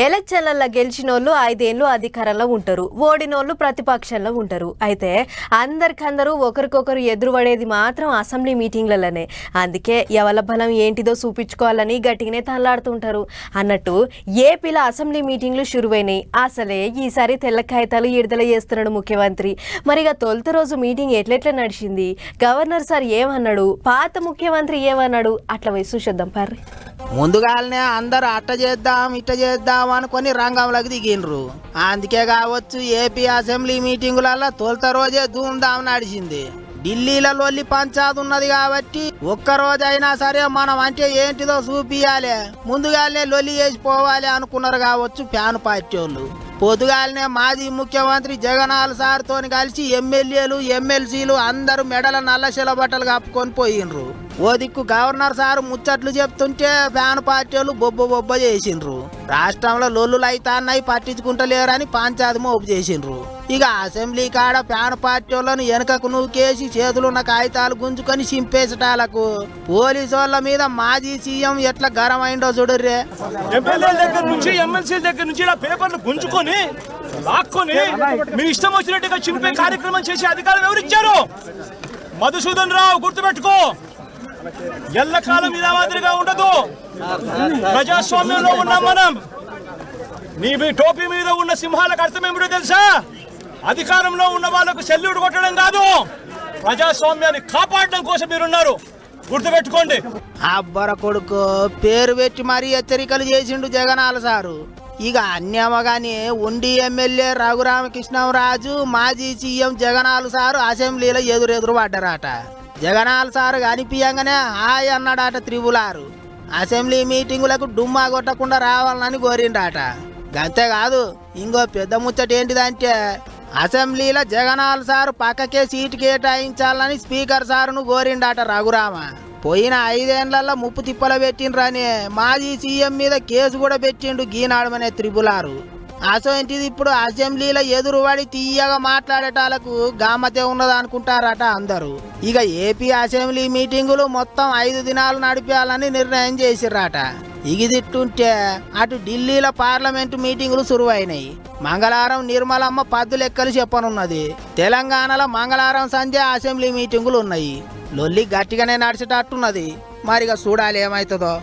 ఎలక్షన్లలో గెలిచినోళ్ళు 5 ఏళ్ళు అధికారంలో ఉంటారు, ఓడినోళ్ళు ప్రతిపక్షంలో ఉంటారు. అయితే అందరికందరూ ఒకరికొకరు ఎదురుపడేది మాత్రం అసెంబ్లీ మీటింగ్లలోనే. అందుకే ఎవల బలం ఏంటిదో చూపించుకోవాలని గట్టిగానే తల్లాడుతుంటారు. అన్నట్టు ఏపీలో అసెంబ్లీ మీటింగ్లు షురువైనాయి. అసలే ఈసారి తెల్ల కాగితాలు విడుదల చేస్తున్నాడు ముఖ్యమంత్రి. మరిగా తొలుత రోజు మీటింగ్ ఎట్లెట్లా నడిచింది, గవర్నర్ సార్ ఏమన్నాడు, పాత ముఖ్యమంత్రి ఏమన్నాడు, అట్లా పోయి చూసేద్దాం పర్రి. ముందుగానే అందరు అట్ట చేద్దాం ఇట్ట చేద్దాం అనుకొని రంగంలోకి దిగినరు. అందుకే కావచ్చు ఏపీ అసెంబ్లీ మీటింగులలో తొలుత రోజే ధూమ్ధాం నడిచింది. ఢిల్లీలో లొల్లి పంచాయతీ ఉన్నది కాబట్టి ఒక్క రోజైనా సరే మనం అంటే ఏంటిదో చూపియాలి, ముందుగానే లొల్లి చేసిపోవాలి అనుకున్నారు కావచ్చు ఫ్యాన్ పార్టీ వాళ్ళు. పొద్దుగాలనే మాజీ ముఖ్యమంత్రి జగనాల్ సార్తో కలిసి ఎమ్మెల్యేలు ఎమ్మెల్సీలు అందరూ మెడల నల్లశిల బట్టలు కప్పుకొని పోయినరు. ఓ దిక్కు గవర్నర్ సార్ ముచ్చట్లు చెప్తుంటే ఫ్యాన్ పార్టీ వాళ్ళు బొబ్బ చేసిండ్రు. రాష్ట్రంలో లొల్లులు అయితాన్నాయి పట్టించుకుంటలేరని పంచాయతీ మోపు చేసిండ్రు. ఇక అసెంబ్లీ కాడ ఫ్యాన్ పార్టీ వాళ్ళను వెనకకు నూకేసి చేతులున్న కాగితాలు గుంజుకొని చింపేసటాలకు పోలీసు వాళ్ళ మీద మాజీ సీఎం ఎట్లా గరమైండో చూడర్రే. ఎమ్మెల్యేల దగ్గర నుంచి ఎమ్మెల్సీల దగ్గర నుంచి ఇలా పేపర్లు గుంజుకొని లాక్కొని మీ ఇష్టం వచ్చినట్టుగా చింపే కార్యక్రమం చేసే అధికారం ఎవరిచ్చారు? మధుసూదన్ రావు, గుర్తుపెట్టుకో, ఎల్లకాలం ఇలా మాదిరిగా ఉండదు. ప్రజాస్వామ్యంలో ఉన్నాం మనం. నీ టోపీ మీద ఉన్న సింహాలకు అర్థం ఏమిటో తెలుసా? అధికారంలో ఉన్న వాళ్ళకు సెల్యూట్ కొట్టడం కాదు, ప్రజాస్వామ్యాన్ని కాపాడడం కోసం మీరున్నారు, గుర్తుపెట్టుకోండి. అబ్బర కొడుకు పేరు పెట్టి మరీ హెచ్చరికలు చేసిండు జగనాల సారు. ఇక అన్యమగానే ఉండి ఎమ్మెల్యే రఘురామకృష్ణరాజు మాజీ సీఎం జగనాల సారు అసెంబ్లీలో ఎదురు పడ్డారట. జగనాల సారు కనిపించగానే హాయ్ అన్నాడట త్రిబులారు. అసెంబ్లీ మీటింగులకు డుమ్మా కొట్టకుండా రావాలని కోరిండట. అంతేకాదు ఇంకో పెద్ద ముచ్చట ఏంటిదంటే అసెంబ్లీలో జగనాల సారు పక్కకే సీటు కేటాయించాలని స్పీకర్ సారును కోరిండట రఘురామ. పోయిన 5 ఏళ్లలో ముప్పు తిప్పల పెట్టిండ్రని మాజీ సీఎం మీద కేసు కూడా పెట్టిండు గీనాడమనే త్రిబులారు. అసోంటిది ఇప్పుడు అసెంబ్లీలో ఎదురుపడి తీయగా మాట్లాడేటాలకు గామతే ఉన్నది అనుకుంటారట అందరూ. ఇక ఏపీ అసెంబ్లీ మీటింగులు మొత్తం 5 దినాలు నడిపేయాలని నిర్ణయం చేసిర్రట. ఇగిదిట్టుంటే అటు ఢిల్లీలో పార్లమెంటు మీటింగులు సురువైనాయి. మంగళవారం నిర్మలమ్మ పద్దు లెక్కలు చెప్పనున్నది. తెలంగాణలో మంగళవారం సంధ్య అసెంబ్లీ మీటింగులు ఉన్నాయి. లొల్లి గట్టిగానే నడిచేటట్టున్నది. మరిగా చూడాలి ఏమవుతుందో.